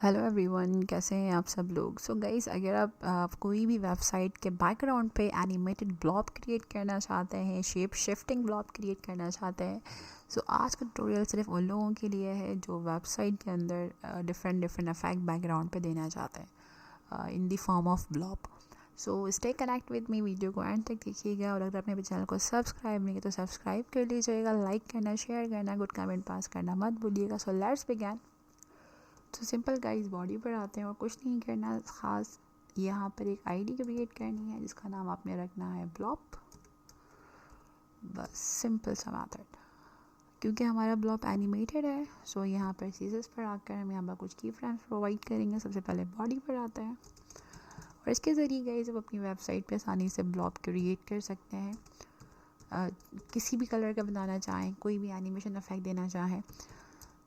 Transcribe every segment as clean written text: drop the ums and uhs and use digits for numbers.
Hello everyone, कैसे हैं आप सब लोग। सो गाइस, अगर आप कोई भी वेबसाइट के बैकग्राउंड पे एनिमेटेड ब्लॉब क्रिएट करना चाहते हैं, शेप शिफ्टिंग ब्लॉब क्रिएट करना चाहते हैं, सो आज का ट्यूटोरियल सिर्फ उन लोगों के लिए है जो वेबसाइट के अंदर डिफरेंट डिफरेंट इफेक्ट बैकग्राउंड पे देना चाहते हैं in the form of blob. So stay connect with me, video को एंड तक देखिएगा। और अगर आपने अपने चैनल को सब्सक्राइब नहीं किया तो सब्सक्राइब कर लीजिएगा, लाइक करना, शेयर करना, गुड कमेंट पास करना मत भूलिएगा। So let's begin. तो सिंपल गाइस, बॉडी पर आते हैं और कुछ नहीं करना ख़ास। यहाँ पर एक आईडी क्रिएट करनी है जिसका नाम आपने रखना है ब्लॉप। बस सिंपल सा मैथड। क्योंकि हमारा ब्लॉप एनिमेटेड है, सो यहाँ पर सीजर्स पर आकर हम यहाँ पर कुछ की फ्रेम्स प्रोवाइड करेंगे। सबसे पहले बॉडी पर आते हैं और इसके ज़रिए गाइस आप अपनी वेबसाइट पे आसानी से ब्लॉप क्रिएट कर सकते हैं। किसी भी कलर का बनाना चाहें, कोई भी एनिमेशन इफेक्ट देना चाहें,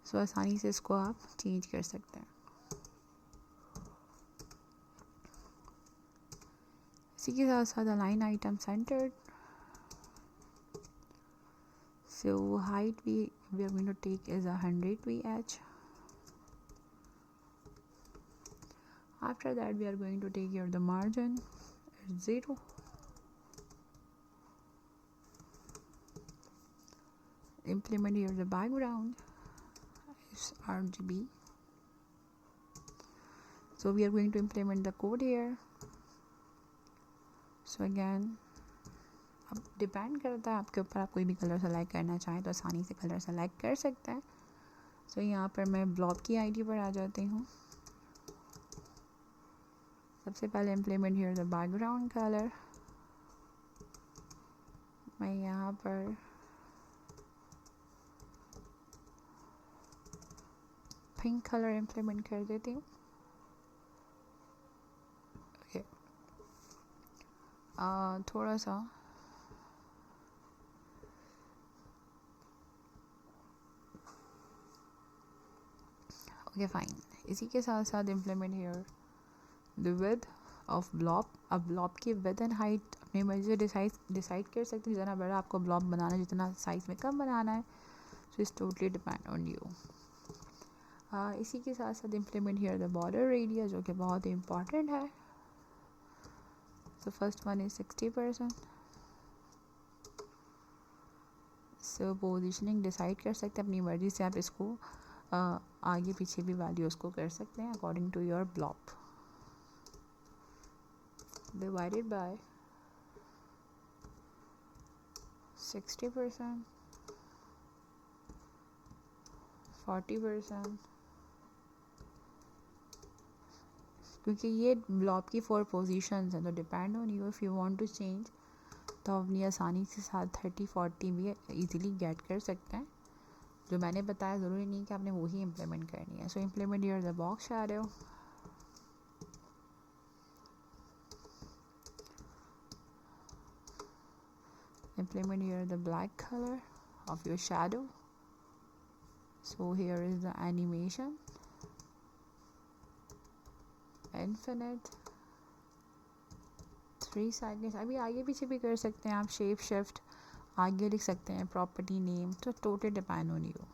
सो आसानी से इसको आप चेंज कर सकते हैं। इसी के साथ साथ align item centred. So height we are going to take is 100 VH. After that we are going to take here the margin at 0. Implement here the background is RGB. So we are going to implement the code here. So again, अब depend करता है आपके ऊपर, आप कोई भी colour select करना चाहें तो आसानी से कलर सेलेक्ट कर सकते हैं। सो यहाँ पर मैं ब्लॉब की आईडी पर आ जाती हूँ। सबसे पहले implement here the background colour. मैं यहाँ पर पिंक कलर इम्प्लीमेंट कर देती हूँ। ओके, थोड़ा सा ओके फाइन। इसी के साथ साथ implement here the width of blob. अब ब्लॉब की विड्थ एंड हाइट अपनी मर्जी से डिसाइड कर सकते हैं। जितना बड़ा आपको ब्लॉब बनाना है, जितना साइज़ में कम बनाना है, so it's totally depend on you. इसी के साथ साथ implement here the border radius, जो कि बहुत ही इम्पॉर्टेंट है। So first one is 60%। So positioning decide कर सकते हैं अपनी मर्जी से, आप इसको आगे पीछे भी वैल्यूज़ को कर सकते हैं according to your blob. Divided by 60%, 40%। क्योंकि ये ब्लॉब की 4 पोजीशंस हैं, तो depend on you if you want to change, तो अपनी आसानी से साथ 30-40 भी इजीली गेट कर सकते हैं। जो मैंने बताया ज़रूरी नहीं कि आपने वही इम्प्लीमेंट करनी है। So implement here the box shadow. Implement here the black color of your shadow. So here is the animation, infinite 3 seconds। अभी आगे पीछे भी कर सकते हैं आप, शेप शिफ्ट आगे लिख सकते हैं, प्रॉपर्टी नेम, तो total depend on you.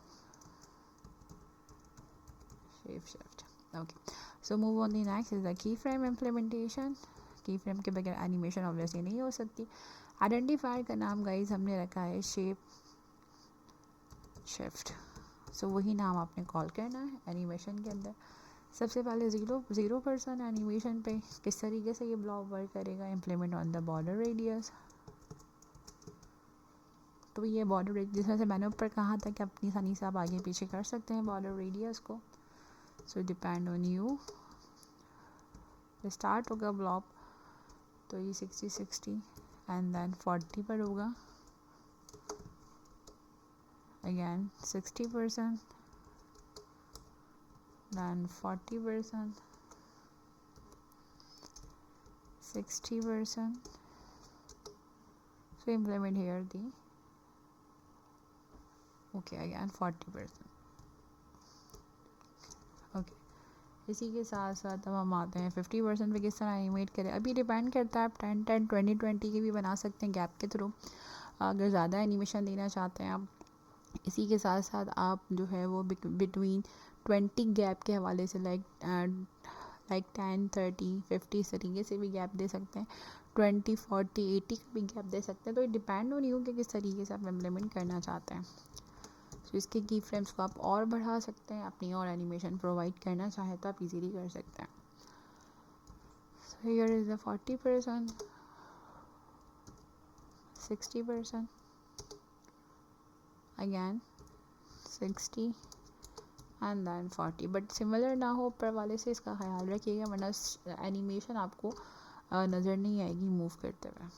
Shape shift okay. So move on the next is the key frame implementation. की फ्रेम के बगैर एनिमेशन ऑब्वियसली नहीं हो सकती। आइडेंटिफायर का नाम गाइज हमने रखा है शेप शिफ्ट। सो वही नाम आपने कॉल करना है एनिमेशन के अंदर। सबसे पहले 0% एनिमेशन पे किस तरीके से ये ब्लॉब वर्क करेगा। Implement on the border radius. तो ये बॉर्डर रेडियस, जैसे मैंने ऊपर कहा था कि अपनी आसानी से आप आगे पीछे कर सकते हैं बॉर्डर रेडियस को। सो डिपेंड ऑन यू। स्टार्ट होगा ब्लॉब तो ये 60 एंड देन 40 पर होगा। again 60%, then 40%, 60%. So implement here the okay again 40%. Okay, इसी के साथ साथ अब हम आते हैं 50% पे किस तरह एनिमेट करें। अभी डिपेंड करता है, आप 10-10, 20-20 की भी बना सकते हैं गैप के थ्रू, अगर ज़्यादा एनिमेशन देना चाहते हैं आप। इसी के साथ साथ आप जो है वो बिटवीन 20 गैप के हवाले से लाइक 10, 30, 50 इस तरीके से भी गैप दे सकते हैं, 20, 40, 80 का भी गैप दे सकते हैं। तो ये डिपेंड हो नहीं हो कि किस तरीके से आप इम्प्लीमेंट करना चाहते हैं। तो इसके की फ्रेम्स को आप और बढ़ा सकते हैं, अपनी और एनिमेशन प्रोवाइड करना चाहे तो आप इजीली कर सकते हैं। So here is the 40%, 60%, again 60 and then 40, but similar ना हो ऊपर वाले से, इसका ख्याल रखिएगा वरना एनिमेशन आपको नज़र नहीं आएगी मूव करते हुए।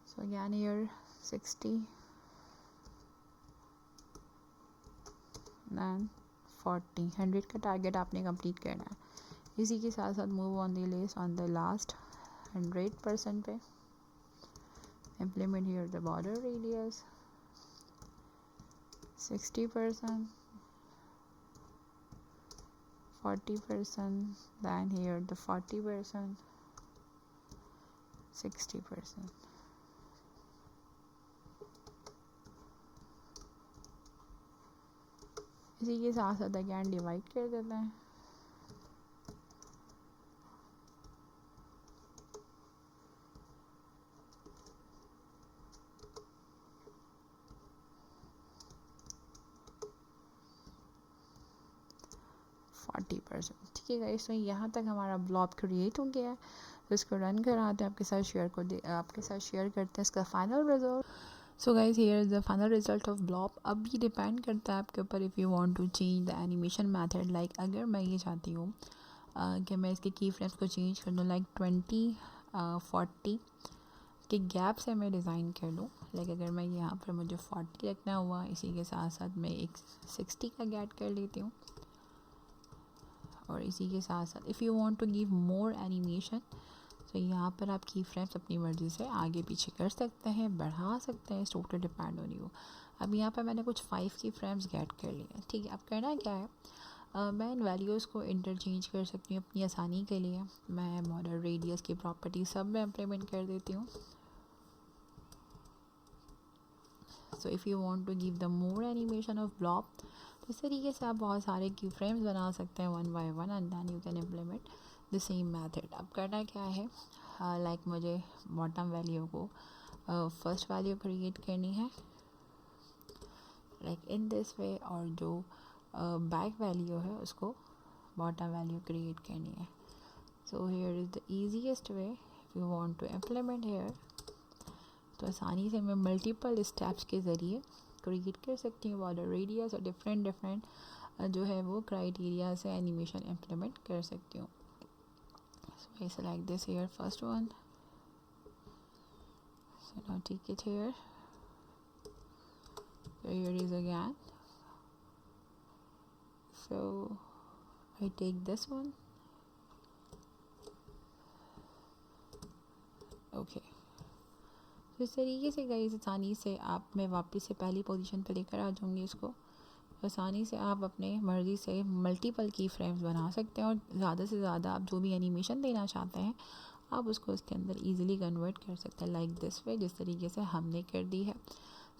So again here 60 then 40, 100 का टारगेट आपने कंप्लीट करना है। इसी के साथ साथ move on the less on the last 100% पे। Implement here the border radius 60%, 40%, then here the 40%, 60%. इसी के साथ साथ अगैन डिवाइड कर देते हैं। ठीक है गाइस, तो यहाँ तक हमारा ब्लॉब क्रिएट हो गया है। तो इसको रन कराते हैं, आपके साथ शेयर करते हैं इसका final result. So guys here is the final result of blob. अब ये डिपेंड करता है आपके ऊपर, if you want to change the animation method. Like अगर मैं ये चाहती हूँ कि मैं इसके की फ्रेम्स को चेंज कर दूँ, लाइक 20, 40 के गैप से मैं डिज़ाइन कर दूँ। लाइक अगर मैं यहाँ पर मुझे 40 रखना हुआ, इसी के साथ साथ मैं एक 60 का गैप कर लेती हूँ। और इसी के साथ साथ if you want to give more animation, तो यहाँ पर आप की फ्रेम्स अपनी मर्ज़ी से आगे पीछे कर सकते हैं, बढ़ा सकते हैं, टोटल डिपेंड ऑन यू। अब यहाँ पर मैंने कुछ 5 की फ्रेम्स गेट कर ली हैं। ठीक है, अब करना क्या है, मैं इन वैल्यूज़ को इंटरचेंज कर सकती हूँ अपनी आसानी के लिए। मैं बॉर्डर रेडियस की प्रॉपर्टी सब में इम्प्लीमेंट कर देती हूँ। So if you want to give the more animation of blob, तो इस तरीके से आप बहुत सारे की फ्रेम्स बना सकते हैं 1 by 1 and then you can implement the same method. अब करना क्या है, लाइक मुझे बॉटम वैल्यू को फर्स्ट वैल्यू क्रिएट करनी है लाइक इन दिस वे, और जो बैक वैल्यू है उसको बॉटम वैल्यू क्रिएट करनी है। So here is the easiest way if you want to implement here. तो आसानी से मैं मल्टीपल स्टेप्स के ज़रिए क्रिएट कर सकती हूँ बॉर्डर रेडियस, और डिफरेंट जो है वो क्राइटेरिया से एनिमेशन इम्प्लीमेंट कर सकती हूँ। So I select this here, first one. So now take it here. So here is again. So I take this one. Okay. तो इस तरीके से गाइस आसानी से आप, मैं वापस से पहली पोजीशन पे लेकर आ जाऊँगी इसको। आसानी से आप अपने मर्ज़ी से मल्टीपल की फ्रेम्स बना सकते हैं, और ज़्यादा से ज़्यादा आप जो भी एनिमेशन देना चाहते हैं आप उसको उसके अंदर इजीली कन्वर्ट कर सकते हैं, लाइक दिस वे, जिस तरीके से हमने कर दी है।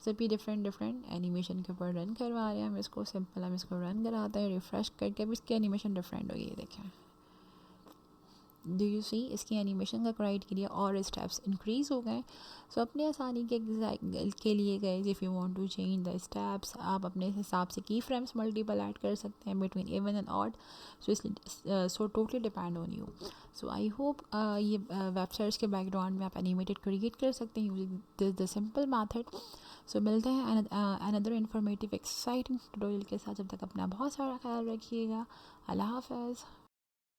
सभी डिफरेंट एनिमेशन के ऊपर रन करवा रहे हैं हम इसको। सिंपल हम इसको रन कराते हैं, रिफ़्रेश करके अब इसकी एनिमेशन डिफरेंट होगी। देखें, डू यू सी, इसकी एनिमेशन का क्राइटेरिया और स्टेप्स इंक्रीज़ हो गए। सो अपने आसानी के लिए गए, if you want to change the steps, आप अपने हिसाब से की फ्रेम्स मल्टीपल ऐड कर सकते हैं between even and odd. So totally depend on you. So I hope ये वेबसाइट्स के बैकग्राउंड में आप एनिमेटेड क्रिएट कर सकते हैं यूजिंग द सिंपल मैथड। सो मिलते हैं अनदर इन्फॉर्मेटिव एक्साइटिंग ट्यूटोरियल के साथ। जब तक अपना बहुत सारा ख्याल रखिएगा। अल्लाह हाफ़िज़।